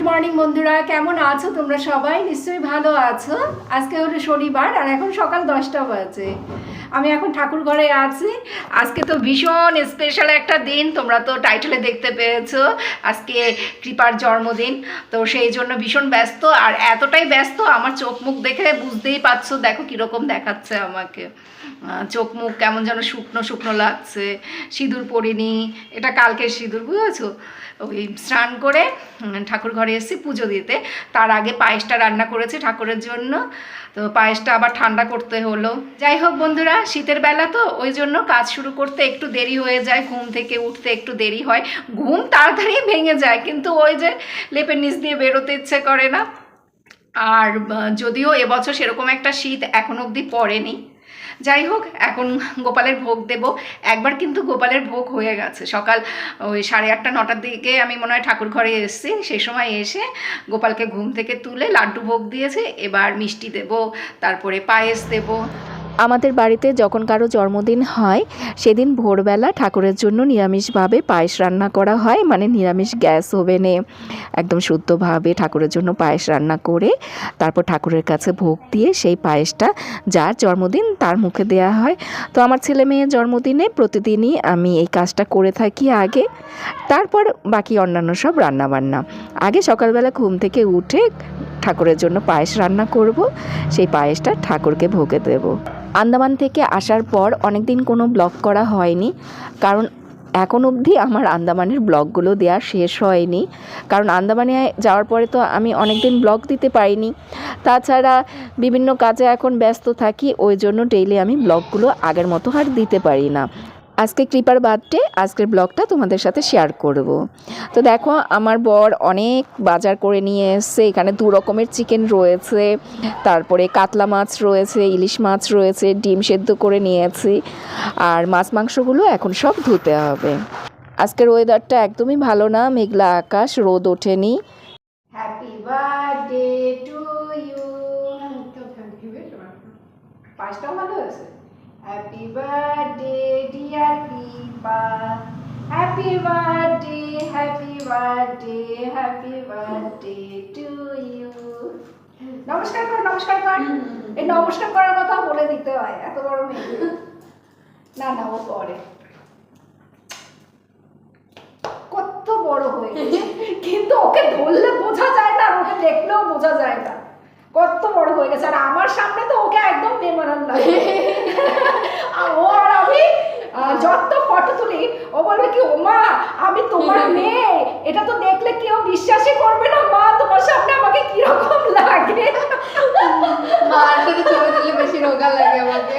Morning বন্ধুরা, কেমন আছো তোমরা? সবাই নিশ্চয়ই ভালো আছো। আজকে হলো শনিবার আর এখন সকাল 10টা বাজে। আমি এখন ঠাকুর ঘরে আছি। আজকে তো ভীষণ স্পেশাল একটা দিন, তোমরা তো টাইটেলে দেখতে পেয়েছো। আজকে কৃপার জন্মদিন, তো সেই জন্য ভীষণ ব্যস্ত। আর এতটাই ব্যস্ত, আমার চোখ মুখ দেখে বুঝতেই পারছো, দেখো কীরকম দেখাচ্ছে আমাকে। চোখ মুখ কেমন যেন শুকনো শুকনো লাগছে। সিঁদুর পরিনি, এটা কালকের সিঁদুর, বুঝেছো? ওই স্নান করে ঠাকুর ঘরে এসেছি পুজো দিতে। তার আগে পায়েসটা রান্না করেছি ঠাকুরের জন্য, তো পায়েসটা আবার ঠান্ডা করতে হলো। যাই হোক বন্ধুরা, শীতের বেলা তো ওই জন্য কাজ শুরু করতে একটু দেরি হয়ে যায়, ঘুম থেকে উঠতে একটু দেরি হয়। ঘুম তাড়াতাড়ি ভেঙে যায়, কিন্তু ওই যে লেপের নিচ দিয়ে বেরোতে ইচ্ছে করে না। আর যদিও এবছর সেরকম একটা শীত এখন অবধি পড়েনি। যাই হোক, এখন গোপালের ভোগ দেব। একবার কিন্তু গোপালের ভোগ হয়ে গেছে, সকাল ওই 8:30 9টার দিকে আমি মনে হয় ঠাকুর ঘরে এসেছি। সেই সময় এসে গোপালকে ঘুম থেকে তুলে লাড্ডু ভোগ দিয়েছে। এবার মিষ্টি দেব, তারপরে পায়েস দেব। আমাদের বাড়িতে যখন কারো জন্মদিন হয় সেদিন ভোরবেলা ঠাকুরের জন্য নিরামিষভাবে পায়েস রান্না করা হয়, মানে নিরামিষ গ্যাস ওভেনে একদম শুদ্ধভাবে ঠাকুরের জন্য পায়েস রান্না করে তারপর ঠাকুরের কাছে ভোগ দিয়ে সেই পায়েসটা যার জন্মদিন তার মুখে দেয়া হয়। তো আমার ছেলে মেয়ের জন্মদিনে প্রতিদিনই আমি এই কাজটা করে থাকি আগে, তারপর বাকি অন্যান্য সব রান্নাবান্না। আগে সকালবেলা ঘুম থেকে উঠে ঠাকুরের জন্য পায়েস রান্না করব, সেই পায়েসটা ঠাকুরকে ভোগে দেব। আন্দামান থেকে আসার পর অনেক দিন কোনো ব্লগ করা হয়নি, কারণ এখন অবধি আমার আন্দামানের ব্লগগুলো দেওয়া শেষ হয়নি। কারণ আন্দামানে যাওয়ার পরে তো আমি অনেক দিন ব্লগ দিতে পারিনি, তাছাড়া বিভিন্ন কাজে এখন ব্যস্ত থাকি, ওই জন্য ডেইলি আমি ব্লগগুলো আগের মতো আর দিতে পারি না। আজকে কৃপার বার্থডে, আজকের ব্লগটা তোমাদের সাথে শেয়ার করব। তো দেখো, আমার বর অনেক বাজার করে নিয়ে এসছে। এখানে 2 রকমের চিকেন রয়েছে, তারপরে কাতলা মাছ রয়েছে, ইলিশ মাছ রয়েছে, ডিম সেদ্ধ করে নিয়েছি। আর মাছ মাংসগুলো এখন সব ধুতে হবে। আজকের ওয়েদারটা একদমই ভালো না, মেঘলা আকাশ, রোদ ওঠেনি। Happy birthday to you. পাঁচটাও ভালো আছে। Happy birthday dear Kripa, happy birthday, happy birthday, happy birthday to you. নমস্কার কর, নমস্কার কর। এই নমস্কার করার কথা বলে দিতে হয়, এত বড় মেয়ে। না না, ও করে। কত বড় হয়ে গেছে, কিন্তু ওকে ধরলে বোঝা যায় না, আর ওকে দেখলেও বোঝা যায় না কত বড় হয়ে গেছে। আর আমার সামনে তো ওকে একদম বেমানান লাগে। আর ও আর আমি যত ফটো তুলি, ও বলবে কি, ও মা আমি তোমার মেয়ে, এটা তো দেখলে কেউ বিশ্বাসই করবে না, মা তোমার সামনে আমাকে কিরকম লাগে। মার সাথে ছবি তুললে বেশি রোগা লাগে আমাকে,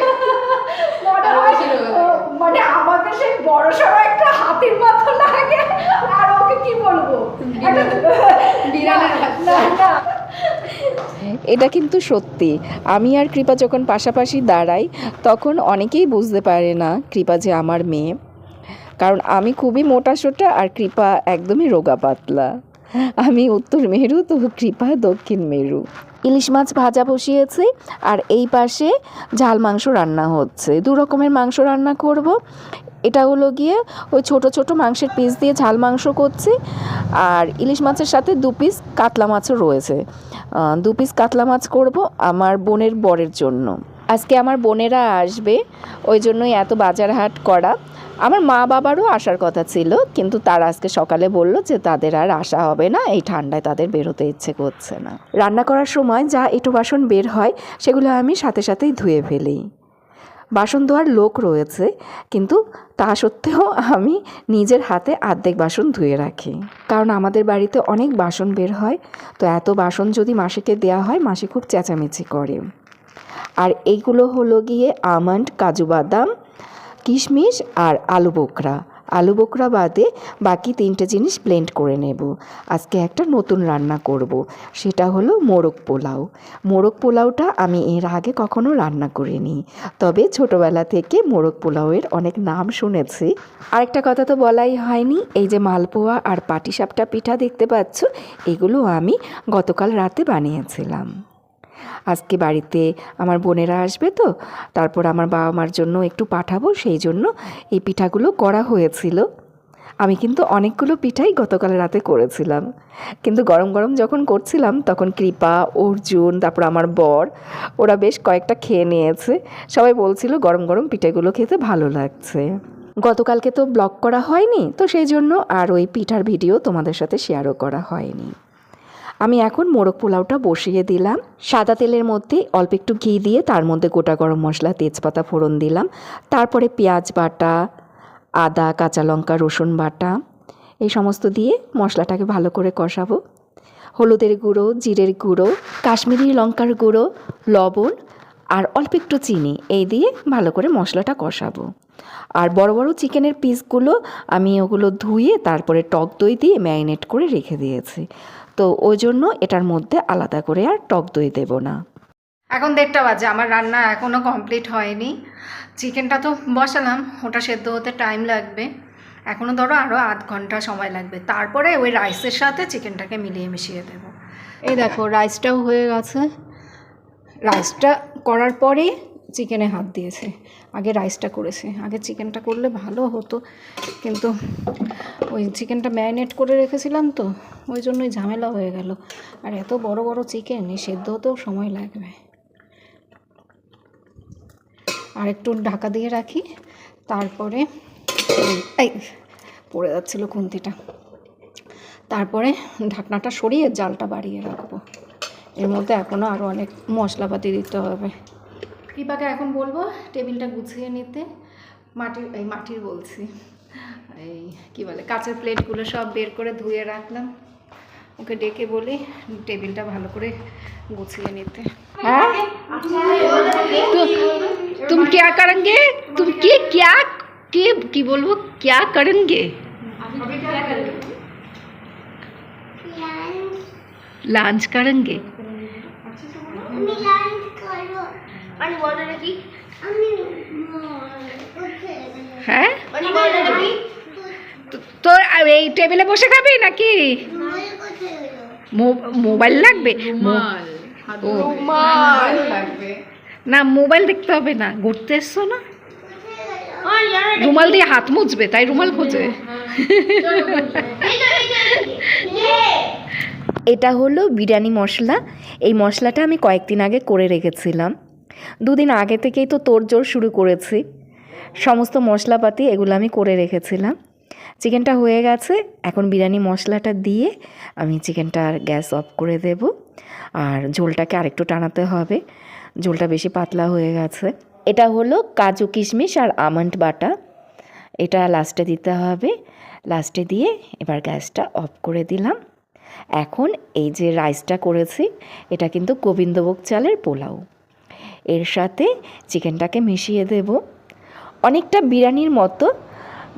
মানে আমাকে সেই বড় সড়ো একটা হাতির মতো লাগে। আর ওকে কি বলবো, বিড়ালের বাচ্চা। না এটা কিন্তু সত্যি, আমি আর কৃপা যখন পাশাপাশি দাঁড়াই তখন অনেকেই বুঝতে পারে না কৃপা যে আমার মেয়ে, কারণ আমি খুবই মোটাসোটা আর কৃপা একদমই রোগা পাতলা। আমি উত্তর মেরু, তো কৃপা দক্ষিণ মেরু। ইলিশ মাছ ভাজা বসিয়েছি, আর এই পাশে ঝাল মাংস রান্না হচ্ছে। 2 রকমের মাংস রান্না করব। এটা হলো গিয়ে ওই ছোট ছোট মাংসের পিস দিয়ে ঝাল মাংস করছি, আর ইলিশ মাছের সাথে 2 পিস কাতলা মাছও রয়েছে। 2 পিস কাতলা মাছ করব আমার বোনের বরের জন্য। আজকে আমার বোনেরা আসবে, ওই জন্যই এত বাজার হাট করা। আমার মা বাবারও আসার কথা ছিল, কিন্তু তারা আজকে সকালে বলল যে তাদের আর আসা হবে না, এই ঠান্ডায় তাদের বেরোতে ইচ্ছে করছে না। রান্না করার সময় যা এঁটো বাসন বের হয় সেগুলো আমি সাথে সাথেই ধুয়ে ফেলি। বাসন ধোয়ার লোক রয়েছে, কিন্তু তা সত্ত্বেও আমি নিজের হাতে অর্ধেক বাসন ধুয়ে রাখি, কারণ আমাদের বাড়িতে অনেক বাসন বের হয়। তো এত বাসন যদি মাসিকে দেওয়া হয়, মাসি খুব চেঁচামেচি করে। আর এইগুলো হলো গিয়ে আমন্ড, কাজু বাদাম, কিশমিশ আর আলু বোখরা বাদে বাকি 3টে জিনিস ব্লেন্ড করে নেব। আজকে একটা নতুন রান্না করব, সেটা হলো মোরগ পোলাও। মোরগ পোলাওটা আমি এর আগে কখনো রান্না করিনি, তবে ছোটোবেলা থেকে মোরগ পোলাওয়ের অনেক নাম শুনেছি। আরেকটা কথা তো বলাই হয়নি, এই যে মালপোয়া আর পাটিসাপটা পিঠা দেখতে পাচ্ছ, এগুলো আমি গতকাল রাতে বানিয়েছিলাম। আজকে বাড়িতে আমার বোনেরা আসবে, তো তারপর আমার বাবা মার জন্য একটু পাঠাবো, সেই জন্য এই পিঠাগুলো করা হয়েছিল। আমি কিন্তু অনেকগুলো পিঠাই গতকাল রাতে করেছিলাম, কিন্তু গরম গরম যখন করছিলাম তখন কৃপা, অর্জুন, তারপর আমার বর, ওরা বেশ কয়েকটা খেয়ে নিয়েছে। সবাই বলছিল গরম গরম পিঠাগুলো খেতে ভালো লাগছে। গতকালকে তো ব্লগ করা হয়নি, তো সেই জন্য আর ওই পিঠার ভিডিও তোমাদের সাথে শেয়ারও করা হয়নি। আমি এখন মোরগ পোলাওটা বসিয়ে দিলাম। সাদা তেলের মধ্যে অল্প একটু ঘি দিয়ে তার মধ্যে গোটা গরম মশলা, তেজপাতা ফোড়ন দিলাম। তারপরে পেঁয়াজ বাটা, আদা, কাঁচা লঙ্কা, রসুন বাটা এই সমস্ত দিয়ে মশলাটাকে ভালো করে কষাবো। হলুদের গুঁড়ো, জিরের গুঁড়ো, কাশ্মীরি লঙ্কার গুঁড়ো, লবণ আর অল্প একটু চিনি এই দিয়ে ভালো করে মশলাটা কষাবো। আর বড় বড় চিকেনের পিসগুলো আমি ওগুলো ধুয়ে তারপরে টক দই দিয়ে ম্যারিনেট করে রেখে দিয়েছি, তো ওই জন্য এটার মধ্যে আলাদা করে আর টক দই দেব না। এখন 1:30 বাজে, আমার রান্না এখনও কমপ্লিট হয়নি। চিকেনটা তো বসালাম, ওটা সেদ্ধ হতে টাইম লাগবে, এখনও ধরো আরও আধ ঘন্টা সময় লাগবে। তারপরে ওই রাইসের সাথে চিকেনটাকে মিলিয়ে মিশিয়ে দেবো। এই দেখো রাইসটাও হয়ে গেছে। রাইসটা করার পরে চিকেনে হাত দিয়েছে, আগে রাইসটা করেছে। আগে চিকেনটা করলে ভালো হতো, কিন্তু ওই চিকেনটা ম্যারিনেট করে রেখেছিলাম তো, ওই জন্যই ঝামেলা হয়ে গেল। আর এত বড় বড় চিকেন সেদ্ধ হতেও সময় লাগবে। আর একটু ঢাকা দিয়ে রাখি, তারপরে এই পড়ে যাচ্ছিলো খুন্তিটা, তারপরে ঢাকনাটা সরিয়ে জালটা বাড়িয়ে রাখবো। এর মধ্যে এখনও আরও অনেক মশলাপাতি দিতে হবে। কৃপাকে এখন বলবো টেবিলটা গুছিয়ে নিতে। মাটির বলছি, এই কী বলে, কাঁচের প্লেটগুলো সব বের করে ধুয়ে রাখলাম। ওকে ডেকে বলি টেবিলটা ভালো করে গুছিয়ে নিতে। হ্যাঁ, तुम क्या करेंगे? तुम কি বলবো, क्या करेंगे? लंच करेंगे। হ্যাঁ, তো এই টেবিলে বসে খাবি নাকি? মোবাইল লাগবে? না, মোবাইল দেখতে হবে না, ঘুরতে এসছো না, রুমাল দিয়ে হাত মুছবে তাই রুমাল খোঁজে। এটা হলো বিরিয়ানি মশলা। এই মশলাটা আমি কয়েকদিন আগে করে রেখেছিলাম, 2 দিন আগে থেকেই তো তোড়জোড় শুরু করেছি। সমস্ত মশলাপাতি এগুলো আমি করে রেখেছিলাম। চিকেনটা হয়ে গেছে, এখন বিরিয়ানি মশলাটা দিয়ে আমি চিকেনটার গ্যাস অফ করে দেব। আর ঝোলটাকে আরেকটু টানাতে হবে, ঝোলটা বেশি পাতলা হয়ে গেছে। এটা হলো কাজু, কিশমিশ আর আমন্ড বাটা, এটা লাস্টে দিতে হবে। লাস্টে দিয়ে এবার গ্যাসটা অফ করে দিলাম। এখন এই যে রাইসটা করেছি, এটা কিন্তু গোবিন্দভোগ চালের পোলাও, এর সাথে চিকেনটাকে মিশিয়ে দেব। অনেকটা বিরিয়ানির মতো।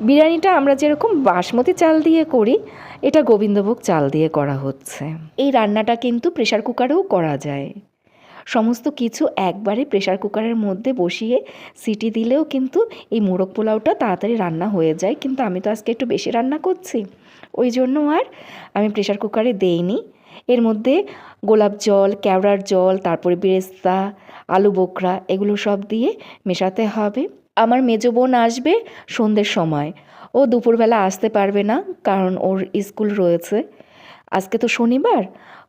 বিরিয়ানিটা আমরা যেরকম বাসমতি চাল দিয়ে করি, এটা গোবিন্দভোগ চাল দিয়ে করা হচ্ছে। এই রান্নাটা কিন্তু প্রেশার কুকারেও করা যায়। সমস্ত কিছু একবারে প্রেশার কুকারের মধ্যে বসিয়ে সিটি দিলেও কিন্তু এই মোরগ পোলাওটা তাড়াতাড়ি রান্না হয়ে যায়, কিন্তু আমি তো আজকে একটু বেশি রান্না করছি, ওই জন্য আর আমি প্রেশার কুকারে দেইনি। এর মধ্যে গোলাপ জল, কেওড়ার জল, তারপরে বেরেস্তা, আলু বোখরা এগুলো সব দিয়ে মেশাতে হবে। আমার মেজো বোন আসবে সন্ধ্যের সময়, ও দুপুরবেলা আসতে পারবে না কারণ ওর স্কুল রয়েছে। আজকে তো শনিবার,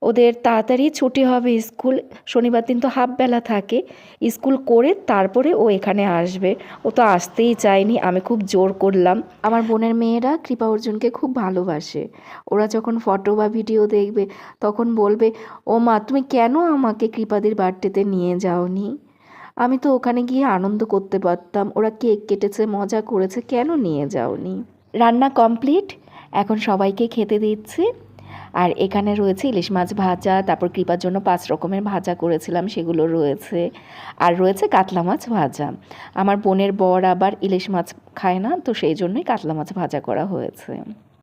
ওদের তাড়াতাড়ি ছুটি হবে স্কুল, শনিবার দিন তো হাফ বেলা থাকে। স্কুল করে তারপরে ও এখানে আসবে। ও তো আসতেই চায়নি, আমি খুব জোর করলাম। আমার বোনের মেয়েরা কৃপা অর্জুনকে খুব ভালোবাসে। ওরা যখন ফটো বা ভিডিও দেখবে তখন বলবে, ও মা তুমি কেন আমাকে কৃপাদের বার্থডেতে নিয়ে যাওনি? আমি তো ওখানে গিয়ে আনন্দ করতে পারতাম, ওরা কেক কেটেছে, মজা করেছে, কেন নিয়ে যাওনি? রান্না কমপ্লিট, এখন সবাইকে খেতে দিচ্ছি। আর এখানে রয়েছে ইলিশ মাছ ভাজা, তারপর কৃপার জন্য 5 রকমের ভাজা করেছিলাম সেগুলো রয়েছে, আর রয়েছে কাতলা মাছ ভাজা। আমার বোনের বর আবার ইলিশ মাছ খায় না, তো সেই জন্যই কাতলা মাছ ভাজা করা হয়েছে।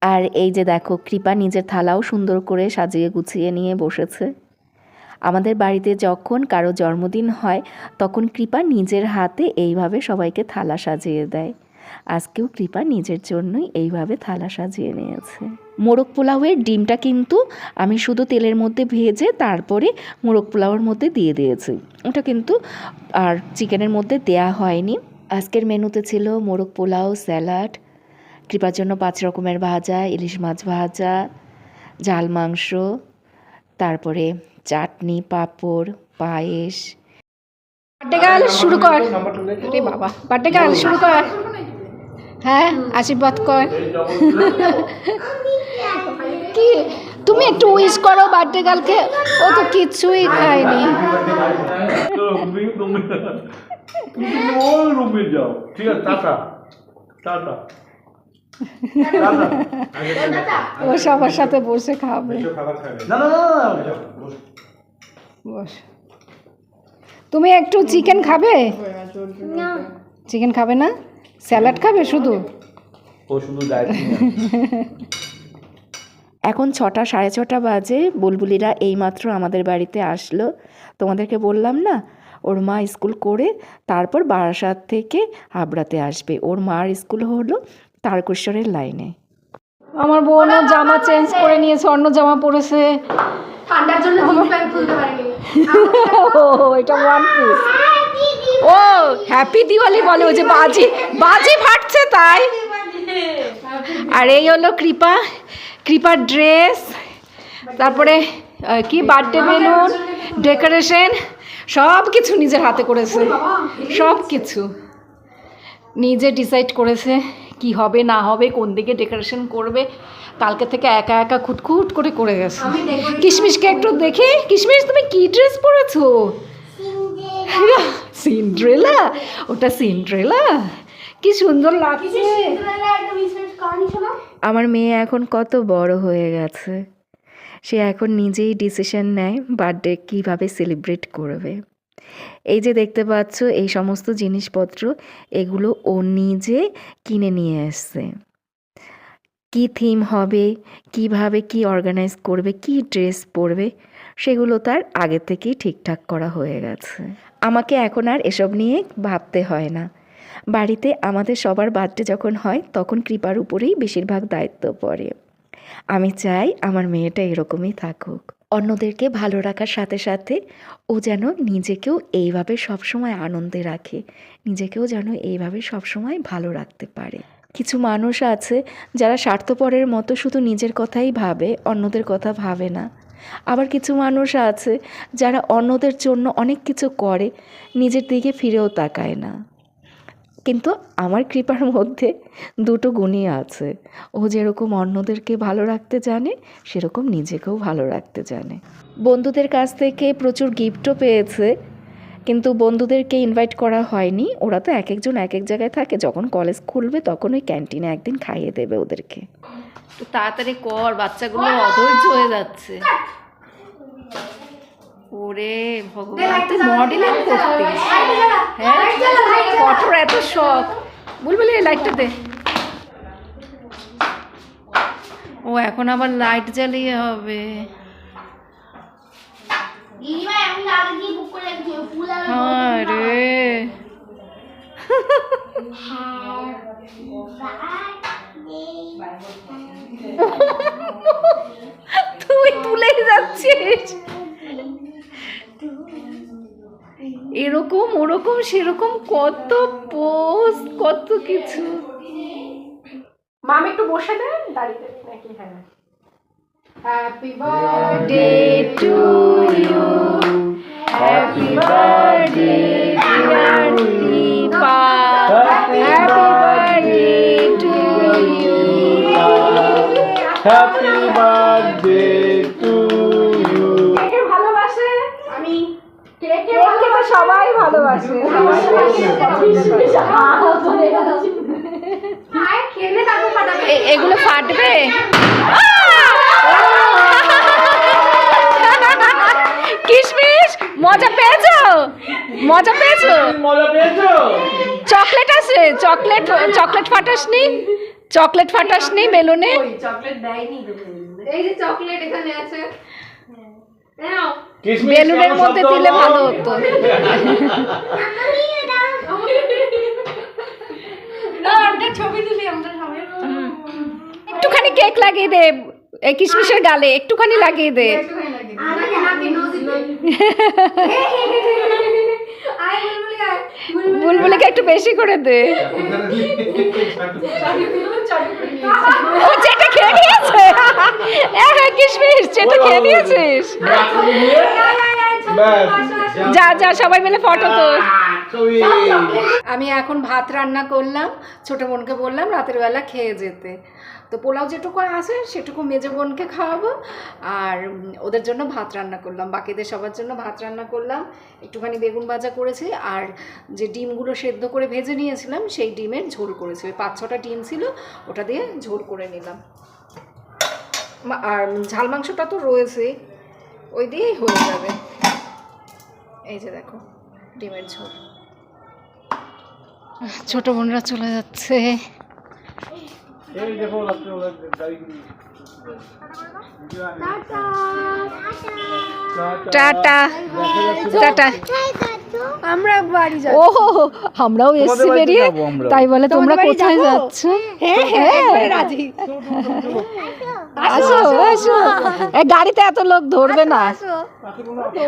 আর এই যে দেখো, কৃপা নিজের থালাও সুন্দর করে সাজিয়ে গুছিয়ে নিয়ে বসেছে। আমাদের বাড়িতে যখন কারো জন্মদিন হয় তখন কৃপা নিজের হাতে এইভাবে সবাইকে থালা সাজিয়ে দেয়। আজকেও কৃপা নিজের জন্যই এইভাবে থালা সাজিয়ে নিয়েছে। মোরগ পোলাওয়ের ডিমটা কিন্তু আমি শুধু তেলের মধ্যে ভেজে তারপরে মোরগ পোলাওয়ের মধ্যে দিয়ে দিয়েছি, ওটা কিন্তু আর চিকেনের মধ্যে দেয়া হয়নি। আজকের মেনুতে ছিল মোরগ পোলাও, স্যালাড, কৃপার জন্য 5 রকমের ভাজা, ইলিশ মাছ ভাজা, ঝাল মাংস, তারপরে চাটনি, পাঁপড়, পায়েস। বার্থডে গার্ল শুরু কর। আরে বাবা, বার্থডে গার্ল শুরু কর। হ্যাঁ, আশীর্বাদ কর। কি তুমি একটু উইশ করো বার্থডে গার্লকে, ও তো কিছুই খায়নি। রুমে যাও, ঠিক আছে, টাটা টাটা। ও সবার সাথে বসে খাবে। না না না, বস। তুমি একটু চিকেন খাবে? চিকেন খাবে না, স্যালাড খাবে শুধু? ও শুধু ডায়েট। এখন 6টা 6:30 বাজে। বুলবুলিরা এইমাত্র আমাদের বাড়িতে আসলো। তোমাদেরকে বললাম না, ওর মা স্কুল করে তারপর বারাসাত থেকে হাবড়াতে আসবে। ওর মার স্কুল হলো তারকেশ্বরের লাইনে। আমার বোনও জামা চেঞ্জ করে নিয়েছে, অন্য জামা পরেছে। ঠান্ডার জন্য জিন্স প্যান্ট খুলতে পারিনি। ও এটা ওয়ান পিস। ও হ্যাপি দিওয়ালি বলে, ওই যে বাজি বাজি ফাটছে তাই। আর এই হলো কৃপার ড্রেস, তারপরে কি বার্থডে বেলুন, ডেকোরেশন, সব কিছু নিজের হাতে করেছে। সব কিছু নিজে ডিসাইড করেছে কি হবে না হবে, কোন দিকে ডেকোরেশন করবে। কালকে থেকে একা একা খুটখুট করে গেছে। কিশমিশকে একটু দেখি, কিশমিশ তুমি কি ড্রেস পরেছো? সিন্ড্রেলা, ওটা সিন্ড্রেলা, কি সুন্দর লাগছে। আমার মেয়ে এখন কত বড় হয়ে গেছে, সে এখন নিজেই ডিসিশন নেয় বার্থডে কীভাবে সেলিব্রেট করবে। এই যে দেখতে পাচ্ছ এই সমস্ত জিনিসপত্র, এগুলো ও নিজে কিনে নিয়ে এসছে। কি থিম হবে, কিভাবে কি অর্গানাইজ করবে, কি ড্রেস পরবে, সেগুলো তার আগে থেকেই ঠিকঠাক করা হয়ে গেছে। আমাকে এখন আর এসব নিয়ে ভাবতে হয় না। বাড়িতে আমাদের সবার বার্থডে যখন হয় তখন কৃপার উপরেই বেশিরভাগ দায়িত্ব পড়ে। আমি চাই আমার মেয়েটা এরকমই থাকুক, অন্যদেরকে ভালো রাখার সাথে সাথে ও যেন নিজেকেও এইভাবে সবসময় আনন্দে রাখে, নিজেকেও যেন এইভাবে সবসময় ভালো রাখতে পারে। কিছু মানুষ আছে যারা স্বার্থপরের মতো শুধু নিজের কথাই ভাবে, অন্যদের কথা ভাবে না। আবার কিছু মানুষ আছে যারা অন্যদের জন্য অনেক কিছু করে, নিজের দিকে ফিরেও তাকায় না। কিন্তু আমার কৃপার মধ্যে দুটো গুণই আছে। ও যেরকম অন্যদেরকে ভালো রাখতে জানে, সেরকম নিজেকেও ভালো রাখতে জানে। বন্ধুদের কাছ থেকে প্রচুর গিফটও পেয়েছে, কিন্তু বন্ধুদেরকে ইনভাইট করা হয়নি। ওরা তো এক একজন এক এক জায়গায় থাকে, যখন কলেজ খুলবে তখন ওই ক্যান্টিনে একদিন খাইয়ে দেবে ওদেরকে। একটু তাড়াতাড়ি কর, বাচ্চাগুলো অধৈর্য হয়ে যাচ্ছে। ওরে ভগবান, তুই মডেলিং করতিস? হ্যাঁ, কঠোর এত শখ। বুলবুলি লাইটটা দে। ও এখন আবার লাইট জ্বালিয়ে হবে। হ্যাঁ রে, তুই তুলে যাচ্ছিস। এরকম ওরকম সেরকম কত পোস্ট, কত কিছু। মাম একটু বসে দে, দাঁড়িয়ে নাকি? হ্যাঁ। Happy birthday to you, happy birthday dear Dipa, happy birthday to you, happy birthday to you. কে ভালোবাসে? আমি কেকে সবাই ভালোবাসে। এগুলো ফাটবে। কিশমিশ মজা পেয়েছো? মজা পেয়েছো? মজা পেয়েছো? চকলেট আছে, চকলেট ফাটাসনি? চকলেট ফাটাসনি বেলুনে? এই যে চকলেট এখানে আছে, নাও। বেলুনের মধ্যে দিলে ভালো হতো। ছবি তুলি আমরা সবাই। একটুখানি কেক লাগিয়ে দে, এই কিশমিশের গালে একটুখানি লাগিয়ে দে। বুলবুলিকে একটু বেশি করে দে। ও চেটে খেয়ে নিয়েছে। হ্যাঁ কিশমিশ চেটে খেয়ে নিয়েছিস। যা যা সবাই মিলে ফটো তোল। আমি এখন ভাত রান্না করলাম, ছোট বোনকে বললাম রাতের বেলা খেয়ে যেতে। তো পোলাও যেটুকু আছে সেটুকু মেজো বোনকে খাওয়াবো, আর ওদের জন্য ভাত রান্না করলাম, বাকিদের সবার জন্য ভাত রান্না করলাম। একটুখানি বেগুন ভাজা করেছি, আর যে ডিমগুলো সেদ্ধ করে ভেজে নিয়েছিলাম সেই ডিমের ঝোল করেছি। ওই 5-6টা ডিম ছিল, ওটা দিয়ে ঝোল করে নিলাম। আর ঝাল মাংসটা তো রয়েছে, ওই দিয়েই হয়ে যাবে। এই যে দেখো ডিমের ঝোল। ছোট বোনরা চলে যাচ্ছে। এই দেখো রাত্রে ওরা গাড়ি টাটা টাটা। আমরা বাড়ি যাই। ও আমরাও এসছি বেরিয়ে, তাই বলে তোমরা কোথায় যাচ্ছ? রাজি। আসো আসো, এই গাড়িতে এত লোক ধরবে না।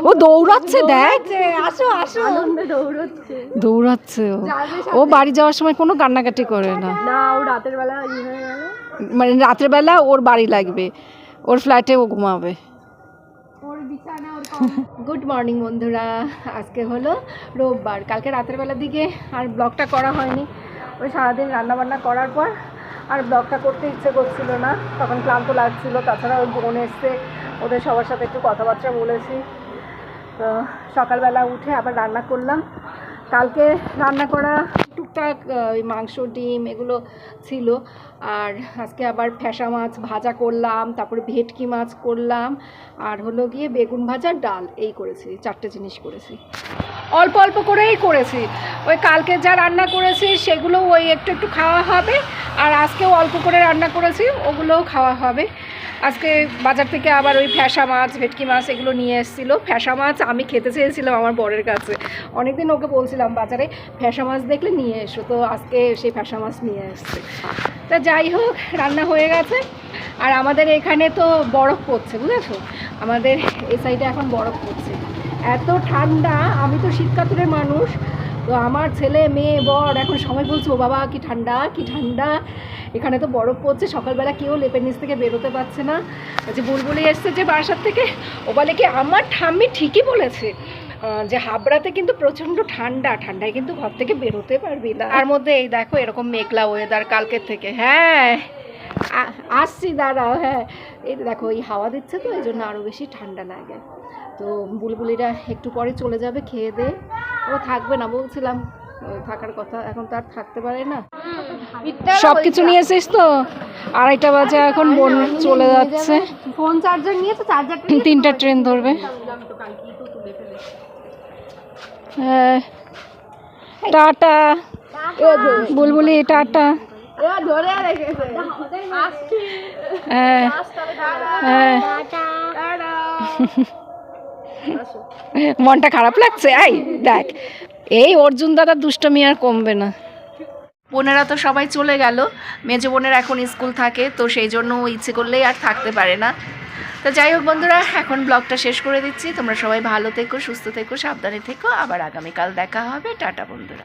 ও দৌড়াচ্ছে দেখ, আসো আসো। আনন্দে দৌড়চ্ছে। দৌড়াচ্ছে ও। ও বাড়ি যাওয়ার সময় কোনো কান্নাকাটি করে না, না ও রাতের বেলা হয়ে গেল। মানে রাতের বেলা ওর বাড়ি লাগবে, ওর ফ্ল্যাটে ও ঘুমাবে। ওর বিছানা ওর গুড মর্নিং বন্ধুরা, আজকে হলো রোববার। কালকে রাতের বেলার দিকে আর ব্লগটা করা হয়নি, ওই সারাদিন রান্নাবান্না করার পর আর ব্লগটা করতে ইচ্ছে করছিল না, তখন ক্লান্ত লাগছিল। তাছাড়া ওই বোন এসছে, ওদের সবার সাথে একটু কথাবার্তা বলেছি। তো সকালবেলা উঠে আবার রান্না করলাম। কালকে রান্না করা টুকটাক ওই মাংস ডিম এগুলো ছিল, আর আজকে আবার ফ্যাসা মাছ ভাজা করলাম, তারপরে ভেটকি মাছ করলাম, আর হলো গিয়ে বেগুন ভাজা ডাল, এই করেছি। 4টে জিনিস করেছি, অল্প অল্প করেই করেছি। ওই কালকে যা রান্না করেছি সেগুলো ওই একটু একটু খাওয়া হবে, আর আজকেও অল্প করে রান্না করেছি, ওগুলোও খাওয়া হবে। আজকে বাজার থেকে আবার ওই ফ্যাসা মাছ ভেটকি মাছ এগুলো নিয়ে এসেছিলো। ফ্যাসা মাছ আমি খেতে চেয়েছিলাম আমার বরের কাছে, অনেকদিন ওকে বলছিলাম বাজারে ফ্যাসা মাছ দেখলে নিয়ে এসো, তো আজকে সেই ফ্যাসা মাছ নিয়ে এসছে। তা যাই হোক, রান্না হয়ে গেছে। আর আমাদের এখানে তো বরফ পড়ছে, বুঝেছো, আমাদের এই সাইডে এখন বরফ পড়ছে, এত ঠান্ডা। আমি তো শীতকাতুরের মানুষ, তো আমার ছেলে মেয়ে বর এখন সময় বলছে ও বাবা কি ঠান্ডা কি ঠান্ডা, এখানে তো বরফ পড়ছে। সকালবেলা কেউ লেপের নিচ থেকে বেরোতে পারছে না। যে বুলবুলি এসছে যে বাসার থেকে, ও বলে কি আমার ঠাম্মি ঠিকই বলেছে যে হাবড়াতে কিন্তু প্রচণ্ড ঠান্ডা, ঠান্ডায় কিন্তু ঘর থেকে বেরোতে পারবি না। তার মধ্যে এই দেখো এরকম মেঘলা ওয়েদার কালকের থেকে। হ্যাঁ আসছি দাঁড়াও। হ্যাঁ এই দেখো এই হাওয়া দিচ্ছে তো, এই জন্য আরও বেশি ঠান্ডা লাগে। তো বুলবুলিরা একটু পরে চলে যাবে খেয়ে দে, ও থাকবে না বলছিলাম, থাকার কথা, এখন তো আর থাকতে পারে না। সব কিছু নিয়ে এসেছিস তো? 2:30 বাজে এখন, বোন চলে যাচ্ছে। ফোন চার্জার নিয়েছো? চার্জার 3টা ট্রেন ধরবে। হ্যাঁ টাটা বুলবুলি, টাটা। ধরে রেখেছে। হ্যাঁ হ্যাঁ মনটা খারাপ লাগছে। এই দেখ, এই অর্জুন দাদার দুষ্টমি আর কমবে না। বোনেরা তো সবাই চলে গেল, মেজো বোনের এখন স্কুল থাকে, তো সেই জন্য ও ইচ্ছে করলেই আর থাকতে পারে না। তো যাই হোক বন্ধুরা, এখন ব্লগটা শেষ করে দিচ্ছি। তোমরা সবাই ভালো থেকো, সুস্থ থেকো, সাবধানে থেকো। আবার আগামীকাল দেখা হবে। টাটা বন্ধুরা।